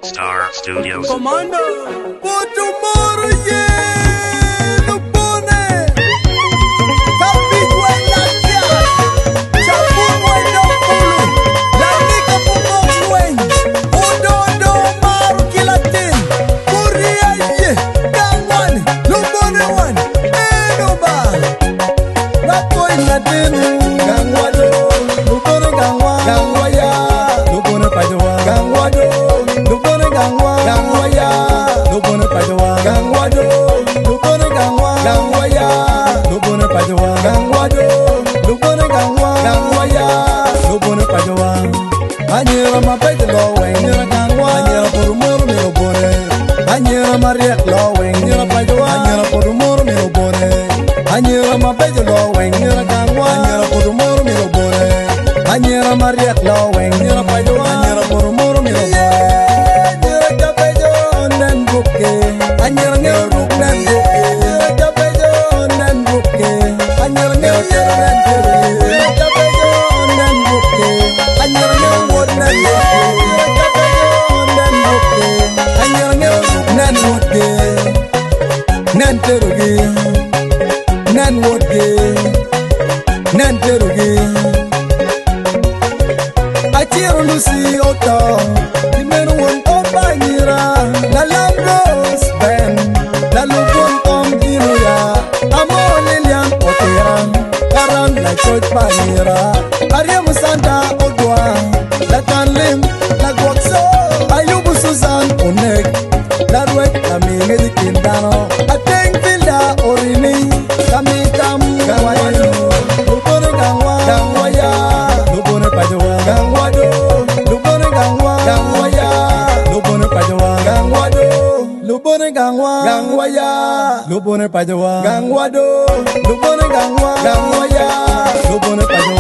Star Studios. Commander, for tomorrow, yeah, look on it. Kapit way latia, chapun way dapulu, lanika pumong wings, udo maru kilatin, kuria ye, gangwan, lubone wan, enoba, rapoy natin, gangwado, lubone gangwa, gangwaya, lubone pajawa, gangwado. Gangwaya, lubone pajawa. Gangwado, lubone gangwa. Gangwaya, lubone pajawa. Gangwado, lubone gangwa. Gangwaya, lubone pajawa. Anyira mapete lowe, anyira gangwa. Anyira porumoro mi lubone. Anyira mariek lowe, anyira pajawa. Anyira porumoro mi lubone. Anyira mapete lowe, anyira gangwa. Anyira porumoro mi lubone. Anyira mariek lowe, anyira pajawa. Anyira porumoro mi lubone. Achiro Lucy Otto, the men won on Banyira, la Lambros Ben, la Lubon Tom Dinuya, Amor Lilian Otera, Karan la Church Banyira, Ariam Santa Odwa, la Tanlim, la Guaxo, Ayubu Susan Onek, la Ruek, la Mingedi Kindano, I think Villa Orini, la Mitam Gawayo, Lubone Gangwa, Gangwaya, Lubone Pajawa, Gangwado, Lubone Gangwa, Gangwaya, Lubone Pajawa, Gangwado, Lubone Gangwa, Gangwaya, Lubone Pajawa, Gangwado, Lubone Gangwa, Gangwaya, Lubone Pajawa.